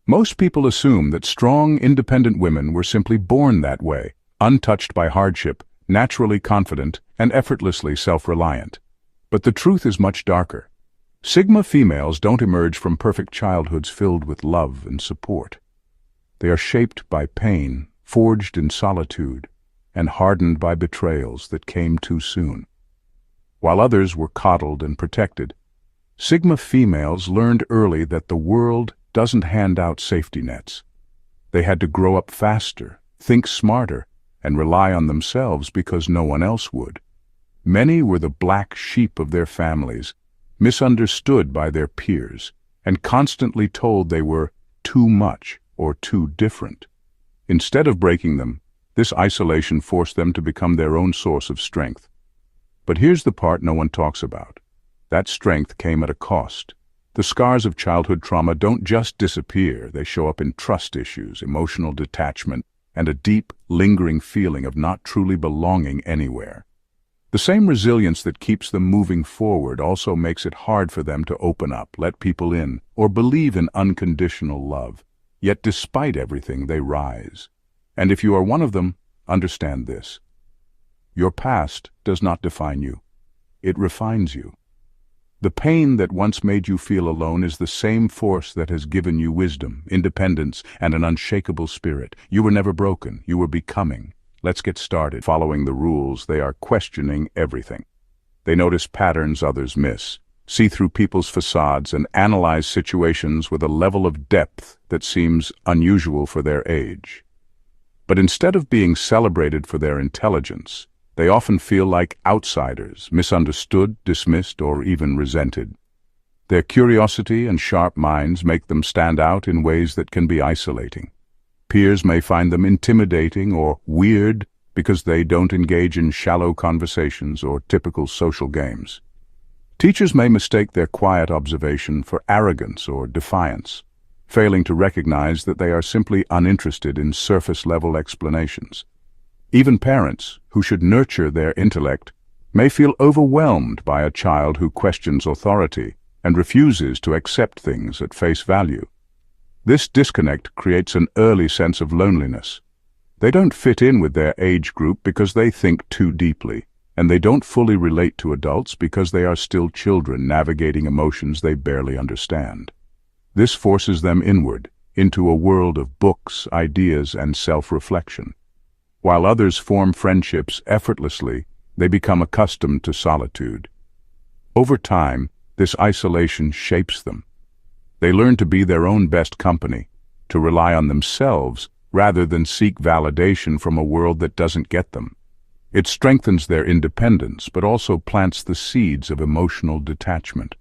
Most people assume that strong, independent women were simply born that way, untouched by hardship, naturally confident, and effortlessly self-reliant. But the truth is much darker. Sigma females don't emerge from perfect childhoods filled with love and support. They are shaped by pain, forged in solitude, and hardened by betrayals that came too soon. While others were coddled and protected, Sigma females learned early that the world doesn't hand out safety nets. They had to grow up faster, think smarter, and rely on themselves because no one else would. Many were the black sheep of their families, misunderstood by their peers, and constantly told they were too much or too different. Instead of breaking them, this isolation forced them to become their own source of strength. But here's the part no one talks about. That strength came at a cost. The scars of childhood trauma don't just disappear, they show up in trust issues, emotional detachment, and a deep, lingering feeling of not truly belonging anywhere. The same resilience that keeps them moving forward also makes it hard for them to open up, let people in, or believe in unconditional love. Yet despite everything, they rise. And if you are one of them, understand this. Your past does not define you. It refines you. The pain that once made you feel alone is the same force that has given you wisdom, independence, and an unshakable spirit. You were never broken. You were becoming. Let's get started. Following the rules, they are questioning everything. They notice patterns others miss, see through people's facades, and analyze situations with a level of depth that seems unusual for their age. But instead of being celebrated for their intelligence, they often feel like outsiders, misunderstood, dismissed, or even resented. Their curiosity and sharp minds make them stand out in ways that can be isolating. Peers may find them intimidating or weird because they don't engage in shallow conversations or typical social games. Teachers may mistake their quiet observation for arrogance or defiance, failing to recognize that they are simply uninterested in surface-level explanations. Even parents, who should nurture their intellect, may feel overwhelmed by a child who questions authority and refuses to accept things at face value. This disconnect creates an early sense of loneliness. They don't fit in with their age group because they think too deeply, and they don't fully relate to adults because they are still children navigating emotions they barely understand. This forces them inward, into a world of books, ideas, and self-reflection. While others form friendships effortlessly, they become accustomed to solitude. Over time, this isolation shapes them. They learn to be their own best company, to rely on themselves rather than seek validation from a world that doesn't get them. It strengthens their independence, but also plants the seeds of emotional detachment.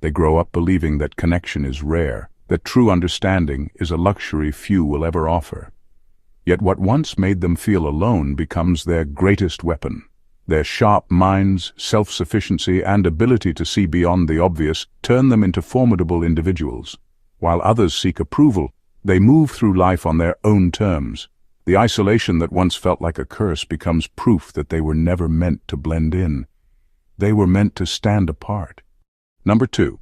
They grow up believing that connection is rare, that true understanding is a luxury few will ever offer. Yet what once made them feel alone becomes their greatest weapon. Their sharp minds, self-sufficiency, and ability to see beyond the obvious turn them into formidable individuals. While others seek approval, they move through life on their own terms. The isolation that once felt like a curse becomes proof that they were never meant to blend in. They were meant to stand apart. Number 2.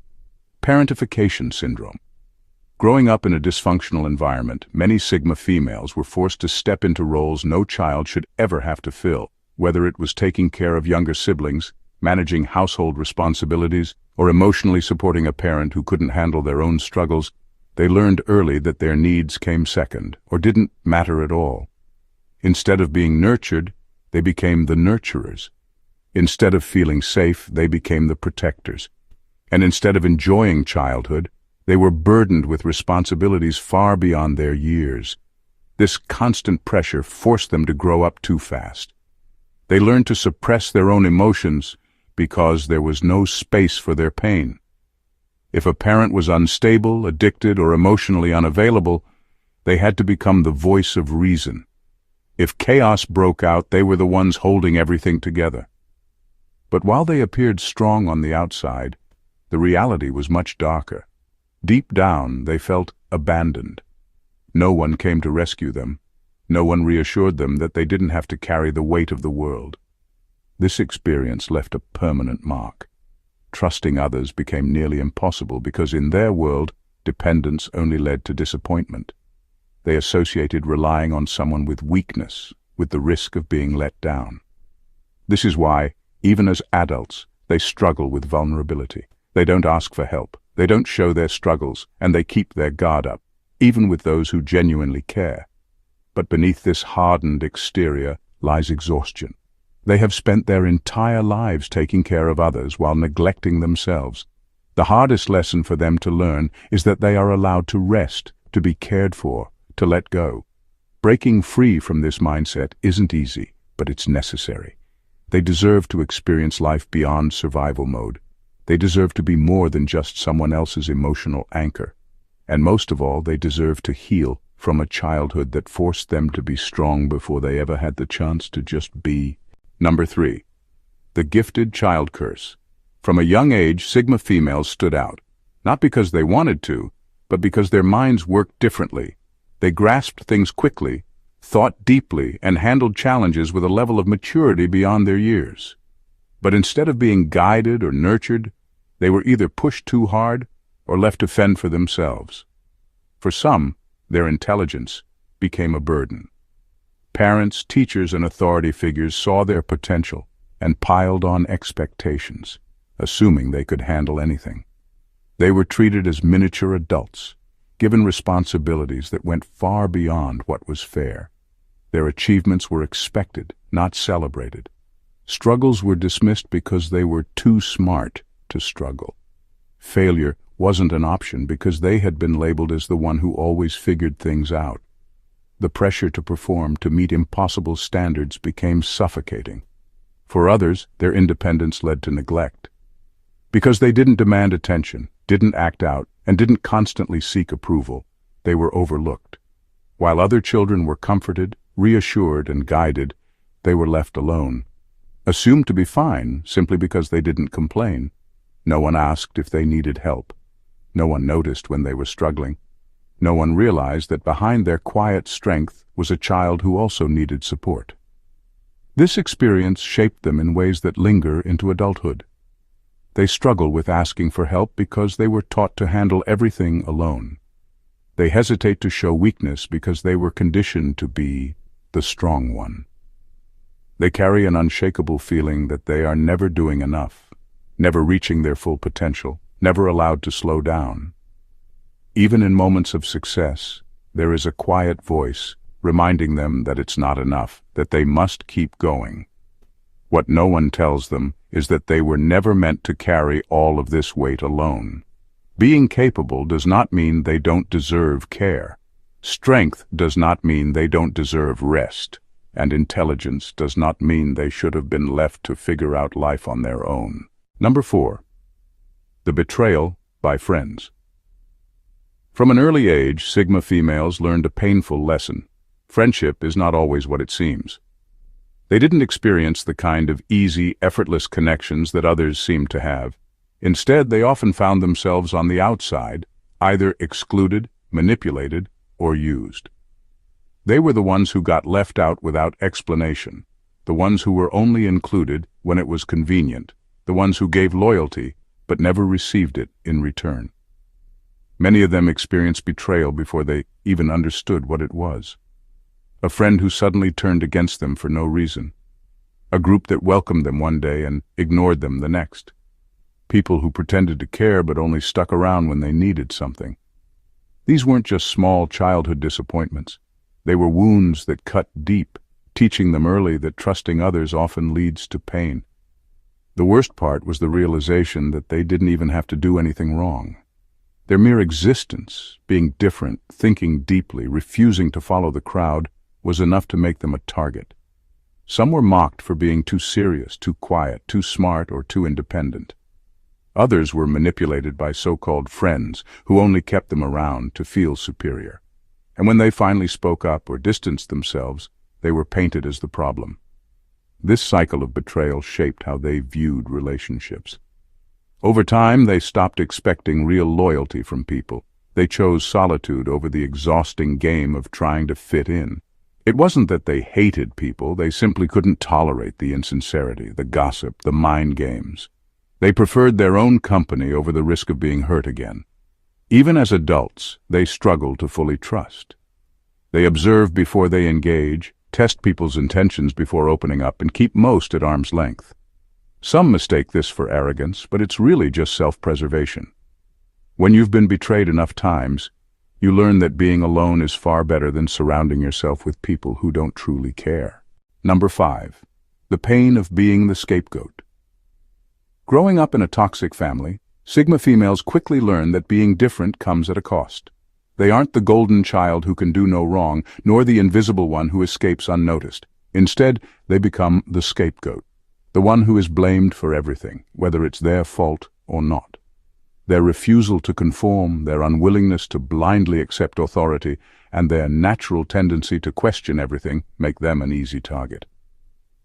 Parentification syndrome. Growing up in a dysfunctional environment, many Sigma females were forced to step into roles no child should ever have to fill, whether it was taking care of younger siblings, managing household responsibilities, or emotionally supporting a parent who couldn't handle their own struggles. They learned early that their needs came second, or didn't matter at all. Instead of being nurtured, they became the nurturers. Instead of feeling safe, they became the protectors. And instead of enjoying childhood, they were burdened with responsibilities far beyond their years. This constant pressure forced them to grow up too fast. They learned to suppress their own emotions because there was no space for their pain. If a parent was unstable, addicted, or emotionally unavailable, they had to become the voice of reason. If chaos broke out, they were the ones holding everything together. But while they appeared strong on the outside, the reality was much darker. Deep down, they felt abandoned. No one came to rescue them. No one reassured them that they didn't have to carry the weight of the world. This experience left a permanent mark. Trusting others became nearly impossible because in their world, Dependence only led to disappointment. They associated relying on someone with weakness, with the risk of being let down. This is why, even as adults, they struggle with vulnerability. They don't ask for help, they don't show their struggles, and they keep their guard up, even with those who genuinely care. But beneath this hardened exterior lies exhaustion. They have spent their entire lives taking care of others while neglecting themselves. The hardest lesson for them to learn is that they are allowed to rest, to be cared for, to let go. Breaking free from this mindset isn't easy, but it's necessary. They deserve to experience life beyond survival mode. They deserve to be more than just someone else's emotional anchor. And most of all, they deserve to heal from a childhood that forced them to be strong before they ever had the chance to just be. Number 3. The gifted child curse. From a young age, Sigma females stood out, not because they wanted to, but because their minds worked differently. They grasped things quickly, thought deeply, and handled challenges with a level of maturity beyond their years. But instead of being guided or nurtured, they were either pushed too hard or left to fend for themselves. For some, their intelligence became a burden. Parents, teachers, and authority figures saw their potential and piled on expectations, assuming they could handle anything. They were treated as miniature adults, given responsibilities that went far beyond what was fair. Their achievements were expected, not celebrated. Struggles were dismissed because they were too smart to struggle. Failure wasn't an option because they had been labeled as the one who always figured things out. The pressure to perform, to meet impossible standards, became suffocating. For others, their independence led to neglect. Because they didn't demand attention, didn't act out, and didn't constantly seek approval, they were overlooked. While other children were comforted, reassured, and guided, they were left alone. Assumed to be fine simply because they didn't complain. No one asked if they needed help. No one noticed when they were struggling. No one realized that behind their quiet strength was a child who also needed support. This experience shaped them in ways that linger into adulthood. They struggle with asking for help because they were taught to handle everything alone. They hesitate to show weakness because they were conditioned to be the strong one. They carry an unshakable feeling that they are never doing enough, never reaching their full potential, never allowed to slow down. Even in moments of success, there is a quiet voice reminding them that it's not enough, that they must keep going. What no one tells them is that they were never meant to carry all of this weight alone. Being capable does not mean they don't deserve care. Strength does not mean they don't deserve rest. And intelligence does not mean they should have been left to figure out life on their own. Number 4. The betrayal by friends. From an early age, Sigma females learned a painful lesson. Friendship is not always what it seems. They didn't experience the kind of easy, effortless connections that others seemed to have. Instead, they often found themselves on the outside, either excluded, manipulated, or used. They were the ones who got left out without explanation, the ones who were only included when it was convenient, the ones who gave loyalty but never received it in return. Many of them experienced betrayal before they even understood what it was. A friend who suddenly turned against them for no reason. A group that welcomed them one day and ignored them the next. People who pretended to care but only stuck around when they needed something. These weren't just small childhood disappointments. They were wounds that cut deep, teaching them early that trusting others often leads to pain. The worst part was the realization that they didn't even have to do anything wrong. Their mere existence, being different, thinking deeply, refusing to follow the crowd, was enough to make them a target. Some were mocked for being too serious, too quiet, too smart, or too independent. Others were manipulated by so-called friends who only kept them around to feel superior. And when they finally spoke up or distanced themselves, they were painted as the problem. This cycle of betrayal shaped how they viewed relationships. Over time, they stopped expecting real loyalty from people. They chose solitude over the exhausting game of trying to fit in. It wasn't that they hated people, they simply couldn't tolerate the insincerity, the gossip, the mind games. They preferred their own company over the risk of being hurt again. Even as adults, they struggle to fully trust. They observe before they engage, test people's intentions before opening up, and keep most at arm's length. Some mistake this for arrogance, but it's really just self-preservation. When you've been betrayed enough times, you learn that being alone is far better than surrounding yourself with people who don't truly care. Number 5. The pain of being the scapegoat. Growing up in a toxic family, Sigma females quickly learn that being different comes at a cost. They aren't the golden child who can do no wrong, nor the invisible one who escapes unnoticed. Instead, they become the scapegoat, the one who is blamed for everything, whether it's their fault or not. Their refusal to conform, their unwillingness to blindly accept authority, and their natural tendency to question everything make them an easy target.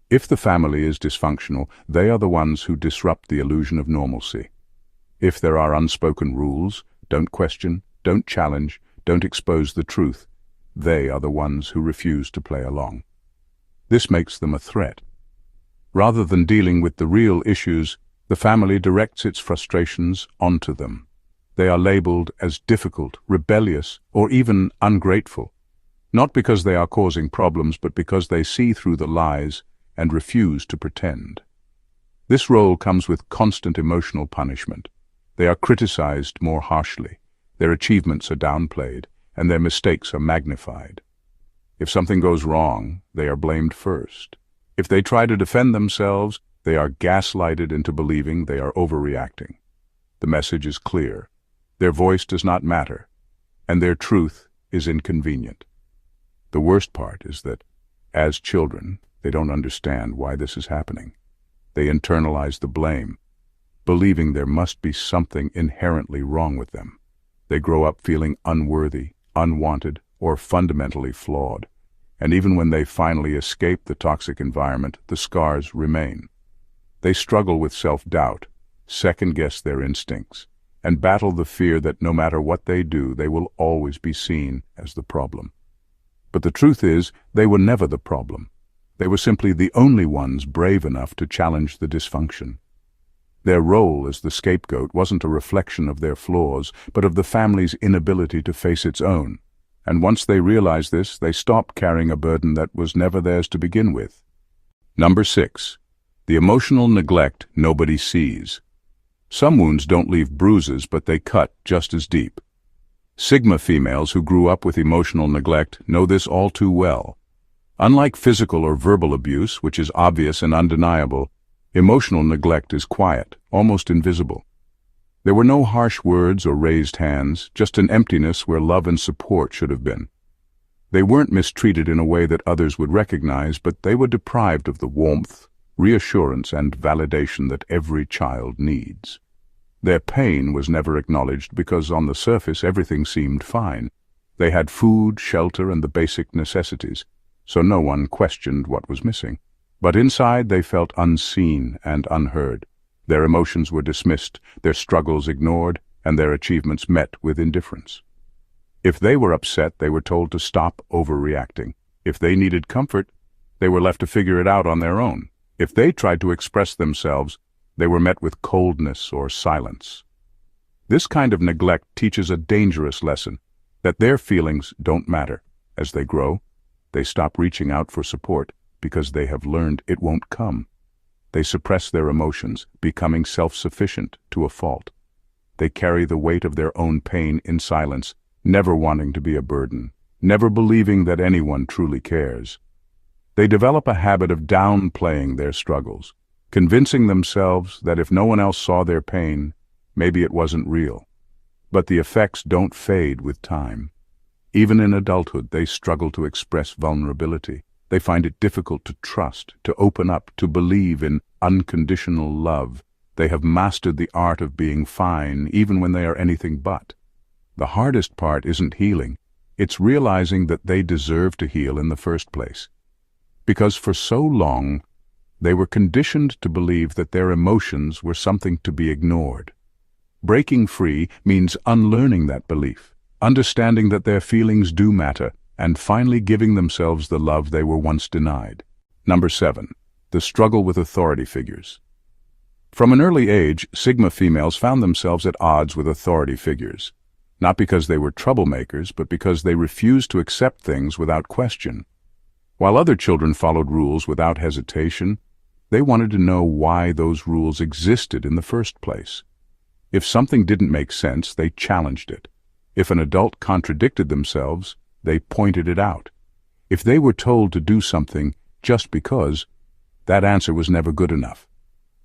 If the family is dysfunctional, they are the ones who disrupt the illusion of normalcy. If there are unspoken rules, don't question, don't challenge, don't expose the truth, they are the ones who refuse to play along. This makes them a threat. Rather than dealing with the real issues, the family directs its frustrations onto them. They are labeled as difficult, rebellious, or even ungrateful, not because they are causing problems, but because they see through the lies and refuse to pretend. This role comes with constant emotional punishment. They are criticized more harshly, their achievements are downplayed, and their mistakes are magnified. If something goes wrong, they are blamed first. If they try to defend themselves, they are gaslighted into believing they are overreacting. The message is clear. Their voice does not matter, and their truth is inconvenient. The worst part is that, as children, they don't understand why this is happening. They internalize the blame, believing there must be something inherently wrong with them. They grow up feeling unworthy, unwanted, or fundamentally flawed. And even when they finally escape the toxic environment, the scars remain. They struggle with self-doubt, second-guess their instincts, and battle the fear that no matter what they do, they will always be seen as the problem. But the truth is, they were never the problem. They were simply the only ones brave enough to challenge the dysfunction. Their role as the scapegoat wasn't a reflection of their flaws, but of the family's inability to face its own. And once they realized this, they stopped carrying a burden that was never theirs to begin with. Number 6. The emotional neglect nobody sees. Some wounds don't leave bruises, but they cut just as deep. Sigma females who grew up with emotional neglect know this all too well. Unlike physical or verbal abuse, which is obvious and undeniable, emotional neglect is quiet, almost invisible. There were no harsh words or raised hands, just an emptiness where love and support should have been. They weren't mistreated in a way that others would recognize, but they were deprived of the warmth, reassurance, and validation that every child needs. Their pain was never acknowledged because on the surface everything seemed fine. They had food, shelter, and the basic necessities, so no one questioned what was missing. But inside they felt unseen and unheard. Their emotions were dismissed, their struggles ignored, and their achievements met with indifference. If they were upset, they were told to stop overreacting. If they needed comfort, they were left to figure it out on their own. If they tried to express themselves, they were met with coldness or silence. This kind of neglect teaches a dangerous lesson, that their feelings don't matter. As they grow, they stop reaching out for support because they have learned it won't come. They suppress their emotions, becoming self-sufficient to a fault. They carry the weight of their own pain in silence, never wanting to be a burden, never believing that anyone truly cares. They develop a habit of downplaying their struggles, convincing themselves that if no one else saw their pain, maybe it wasn't real. But the effects don't fade with time. Even in adulthood, they struggle to express vulnerability. They find it difficult to trust, to open up, to believe in unconditional love. They have mastered the art of being fine, even when they are anything but. The hardest part isn't healing. It's realizing that they deserve to heal in the first place. Because for so long, they were conditioned to believe that their emotions were something to be ignored. Breaking free means unlearning that belief, understanding that their feelings do matter, and finally giving themselves the love they were once denied. Number 7. The struggle with authority figures. From an early age, Sigma females found themselves at odds with authority figures. not because they were troublemakers, but because they refused to accept things without question. While other children followed rules without hesitation, they wanted to know why those rules existed in the first place. If something didn't make sense, they challenged it. If an adult contradicted themselves, they pointed it out. If they were told to do something just because, that answer was never good enough.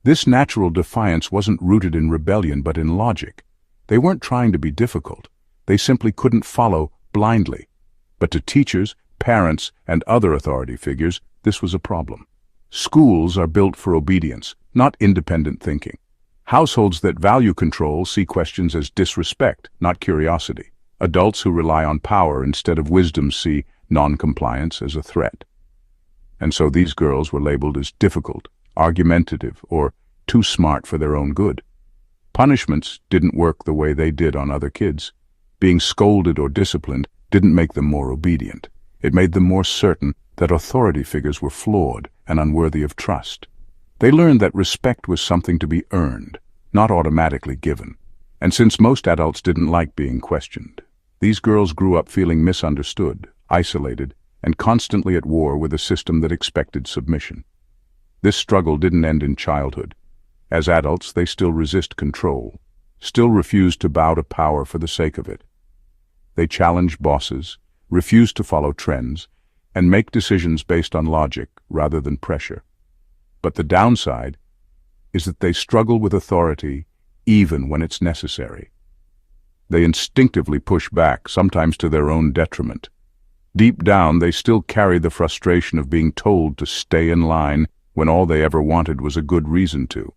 This natural defiance wasn't rooted in rebellion but in logic. They weren't trying to be difficult. They simply couldn't follow blindly. But to teachers, parents, and other authority figures, this was a problem. Schools are built for obedience, not independent thinking. Households that value control see questions as disrespect, not curiosity. Adults who rely on power instead of wisdom see non-compliance as a threat. And so these girls were labeled as difficult, argumentative, or too smart for their own good. Punishments didn't work the way they did on other kids. Being scolded or disciplined didn't make them more obedient. It made them more certain that authority figures were flawed and unworthy of trust. They learned that respect was something to be earned, not automatically given. And since most adults didn't like being questioned, these girls grew up feeling misunderstood, isolated, and constantly at war with a system that expected submission. This struggle didn't end in childhood. As adults, they still resist control, still refuse to bow to power for the sake of it. They challenge bosses, refuse to follow trends, and make decisions based on logic rather than pressure. But the downside is that they struggle with authority even when it's necessary. They instinctively push back, sometimes to their own detriment. Deep down, they still carry the frustration of being told to stay in line when all they ever wanted was a good reason to.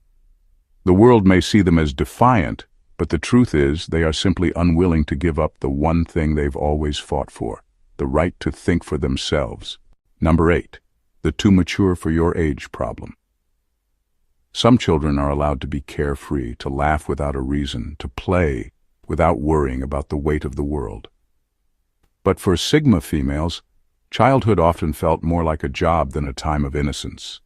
The world may see them as defiant, but the truth is they are simply unwilling to give up the one thing they've always fought for, the right to think for themselves. Number 8, the too mature for your age problem. Some children are allowed to be carefree, to laugh without a reason, to play without worrying about the weight of the world. But for Sigma females, childhood often felt more like a job than a time of innocence.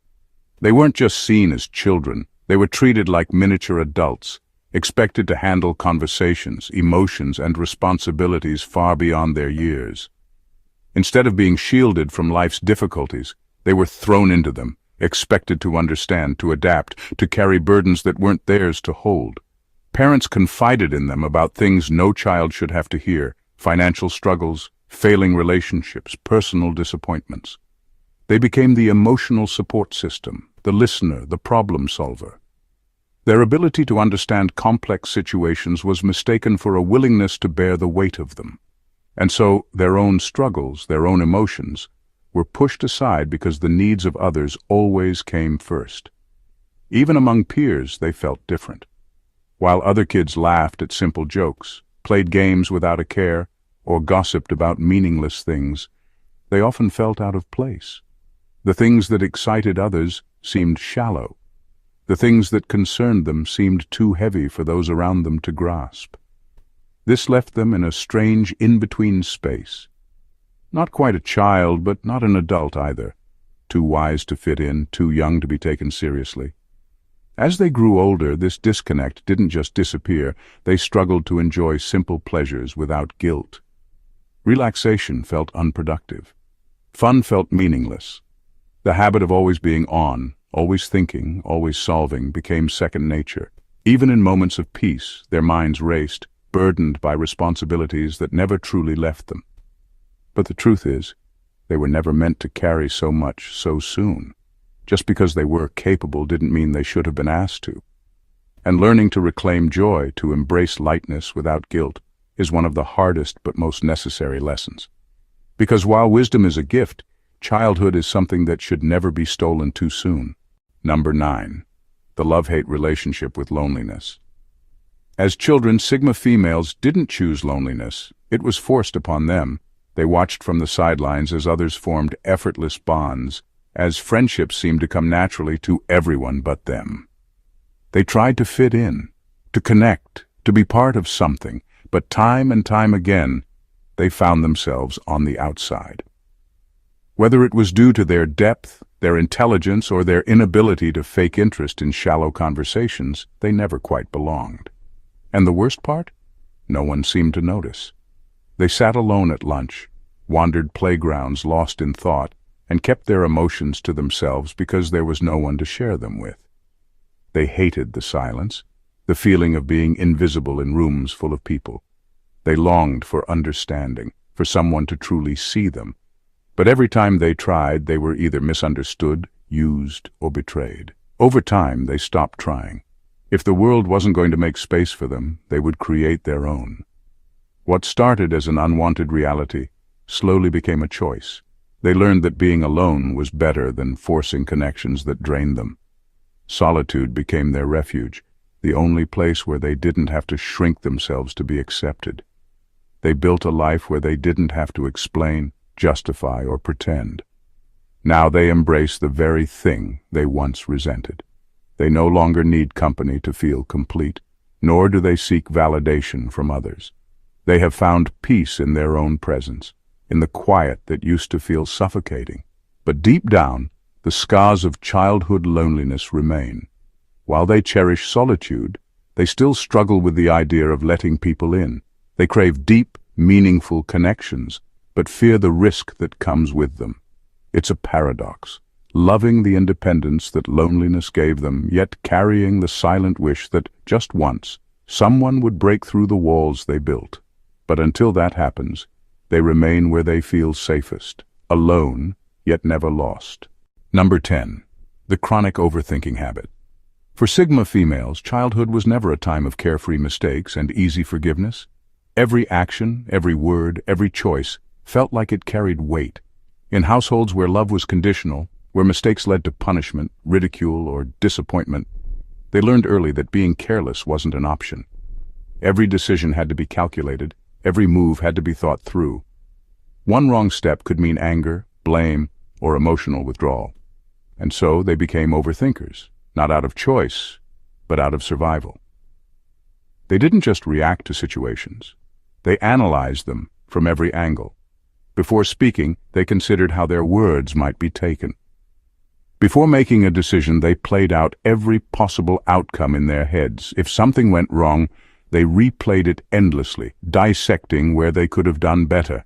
They weren't just seen as children, they were treated like miniature adults, expected to handle conversations, emotions, and responsibilities far beyond their years. Instead of being shielded from life's difficulties, they were thrown into them, expected to understand, to adapt, to carry burdens that weren't theirs to hold. Parents confided in them about things no child should have to hear: financial struggles, failing relationships, personal disappointments. They became the emotional support system, the listener, the problem solver. Their ability to understand complex situations was mistaken for a willingness to bear the weight of them. And so their own struggles, their own emotions, were pushed aside because the needs of others always came first. Even among peers, they felt different. While other kids laughed at simple jokes, played games without a care, or gossiped about meaningless things, they often felt out of place. The things that excited others seemed shallow. The things that concerned them seemed too heavy for those around them to grasp. This left them in a strange in-between space. Not quite a child, but not an adult either. Too wise to fit in, too young to be taken seriously. As they grew older, this disconnect didn't just disappear. They struggled to enjoy simple pleasures without guilt. Relaxation felt unproductive. Fun felt meaningless. The habit of always being on, always thinking, always solving, became second nature. Even in moments of peace, their minds raced, burdened by responsibilities that never truly left them. But the truth is, they were never meant to carry so much so soon. Just because they were capable didn't mean they should have been asked to. And learning to reclaim joy, to embrace lightness without guilt, is one of the hardest but most necessary lessons. Because while wisdom is a gift, childhood is something that should never be stolen too soon. Number 9, the love-hate relationship with loneliness. As children, Sigma females didn't choose loneliness. It was forced upon them. They watched from the sidelines as others formed effortless bonds, as friendships seemed to come naturally to everyone but them. They tried to fit in, to connect, to be part of something, but time and time again, they found themselves on the outside. Whether it was due to their depth, their intelligence, or their inability to fake interest in shallow conversations, they never quite belonged. And the worst part? No one seemed to notice. They sat alone at lunch, wandered playgrounds lost in thought, and kept their emotions to themselves because there was no one to share them with. They hated the silence, the feeling of being invisible in rooms full of people. They longed for understanding, for someone to truly see them. But every time they tried, they were either misunderstood, used, or betrayed. Over time, they stopped trying. If the world wasn't going to make space for them, they would create their own. What started as an unwanted reality slowly became a choice. They learned that being alone was better than forcing connections that drained them. Solitude became their refuge, the only place where they didn't have to shrink themselves to be accepted. They built a life where they didn't have to explain, justify, or pretend. Now they embrace the very thing they once resented. They no longer need company to feel complete, nor do they seek validation from others. They have found peace in their own presence, in the quiet that used to feel suffocating. But deep down, the scars of childhood loneliness remain. While they cherish solitude, they still struggle with the idea of letting people in. They crave deep, meaningful connections, but fear the risk that comes with them. It's a paradox, loving the independence that loneliness gave them, yet carrying the silent wish that, just once, someone would break through the walls they built. But until that happens, they remain where they feel safest, alone, yet never lost. Number 10. The chronic overthinking habit. For Sigma females, childhood was never a time of carefree mistakes and easy forgiveness. Every action, every word, every choice felt like it carried weight. In households where love was conditional, where mistakes led to punishment, ridicule, or disappointment, they learned early that being careless wasn't an option. Every decision had to be calculated, every move had to be thought through. One wrong step could mean anger, blame, or emotional withdrawal. And so they became overthinkers, not out of choice, but out of survival. They didn't just react to situations. They analyzed them from every angle. Before speaking, they considered how their words might be taken. Before making a decision, they played out every possible outcome in their heads. If something went wrong, they replayed it endlessly, dissecting where they could have done better.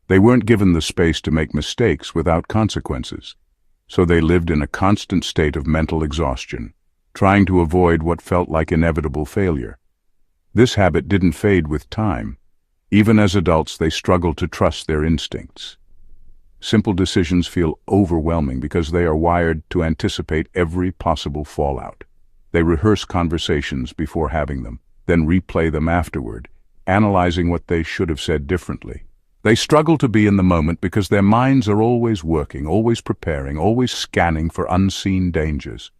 They weren't given the space to make mistakes without consequences, so they lived in a constant state of mental exhaustion, trying to avoid what felt like inevitable failure. This habit didn't fade with time. Even as adults, they struggled to trust their instincts. Simple decisions feel overwhelming because they are wired to anticipate every possible fallout. They rehearse conversations before having them, then replay them afterward, analyzing what they should have said differently. They struggle to be in the moment because their minds are always working, always preparing, always scanning for unseen dangers.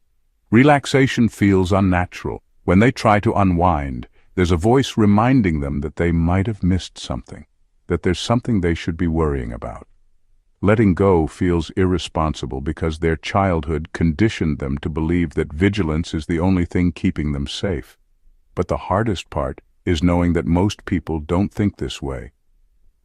Relaxation feels unnatural. When they try to unwind, there's a voice reminding them that they might have missed something, that there's something they should be worrying about. Letting go feels irresponsible because their childhood conditioned them to believe that vigilance is the only thing keeping them safe. But the hardest part is knowing that most people don't think this way.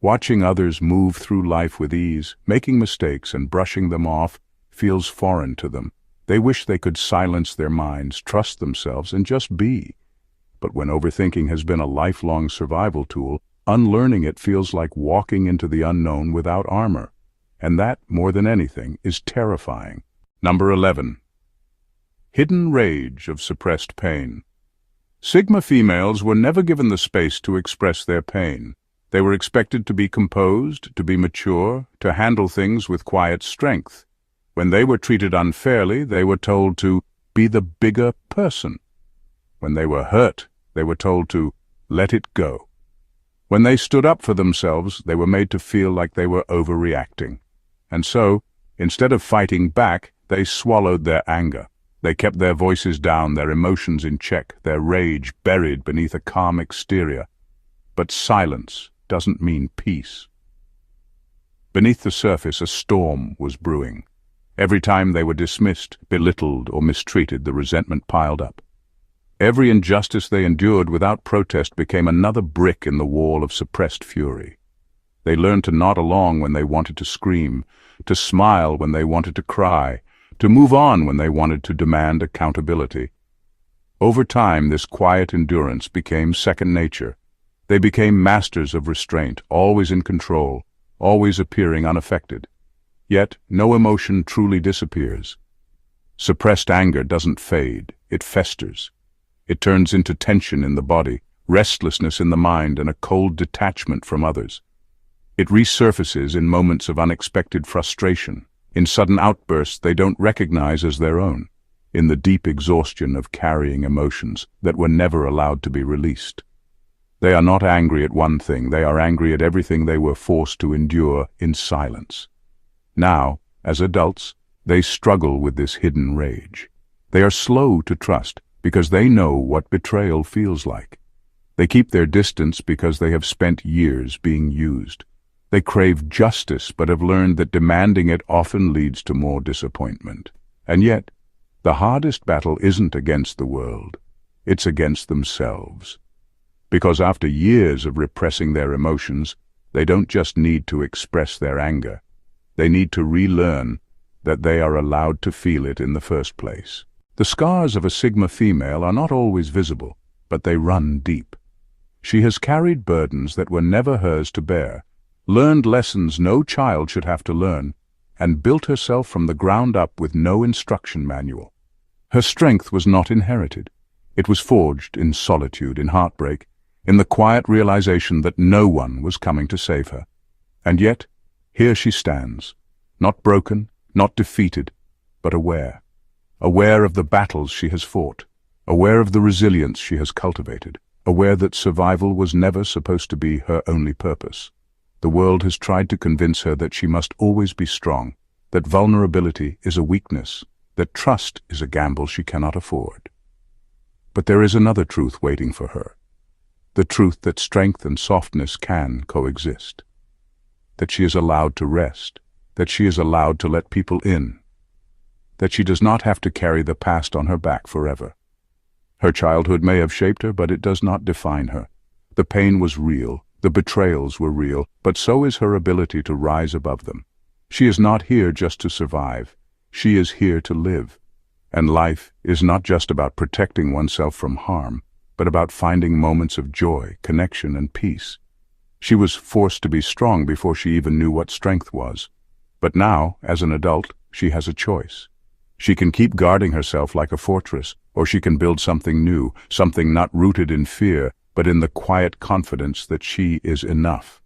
Watching others move through life with ease, making mistakes and brushing them off, feels foreign to them. They wish they could silence their minds, trust themselves, and just be. But when overthinking has been a lifelong survival tool, unlearning it feels like walking into the unknown without armor. And that, more than anything, is terrifying. Number 11. Hidden rage of suppressed pain. Sigma females were never given the space to express their pain. They were expected to be composed, to be mature, to handle things with quiet strength. When they were treated unfairly, they were told to be the bigger person. When they were hurt, they were told to let it go. When they stood up for themselves, they were made to feel like they were overreacting. And so, instead of fighting back, they swallowed their anger. They kept their voices down, their emotions in check, their rage buried beneath a calm exterior. But silence doesn't mean peace. Beneath the surface, a storm was brewing. Every time they were dismissed, belittled, or mistreated, the resentment piled up. Every injustice they endured without protest became another brick in the wall of suppressed fury. They learned to nod along when they wanted to scream, to smile when they wanted to cry, to move on when they wanted to demand accountability. Over time, this quiet endurance became second nature. They became masters of restraint, always in control, always appearing unaffected. Yet, no emotion truly disappears. Suppressed anger doesn't fade, it festers. It turns into tension in the body, restlessness in the mind, and a cold detachment from others. It resurfaces in moments of unexpected frustration, in sudden outbursts they don't recognize as their own, in the deep exhaustion of carrying emotions that were never allowed to be released. They are not angry at one thing, they are angry at everything they were forced to endure in silence. Now, as adults, they struggle with this hidden rage. They are slow to trust because they know what betrayal feels like. They keep their distance because they have spent years being used. They crave justice but have learned that demanding it often leads to more disappointment. And yet, the hardest battle isn't against the world, it's against themselves. Because after years of repressing their emotions, they don't just need to express their anger. They need to relearn that they are allowed to feel it in the first place. The scars of a Sigma female are not always visible, but they run deep. She has carried burdens that were never hers to bear, learned lessons no child should have to learn, and built herself from the ground up with no instruction manual. Her strength was not inherited. It was forged in solitude, in heartbreak, in the quiet realization that no one was coming to save her. And yet, here she stands, not broken, not defeated, but aware. Aware of the battles she has fought, aware of the resilience she has cultivated, aware that survival was never supposed to be her only purpose. The world has tried to convince her that she must always be strong, that vulnerability is a weakness, that trust is a gamble she cannot afford. But there is another truth waiting for her. The truth that strength and softness can coexist. That she is allowed to rest, that she is allowed to let people in, that she does not have to carry the past on her back forever. Her childhood may have shaped her, but it does not define her. The pain was real, the betrayals were real, but so is her ability to rise above them. She is not here just to survive. She is here to live. And life is not just about protecting oneself from harm, but about finding moments of joy, connection, and peace. She was forced to be strong before she even knew what strength was. But now, as an adult, she has a choice. She can keep guarding herself like a fortress, or she can build something new, something not rooted in fear, but in the quiet confidence that she is enough.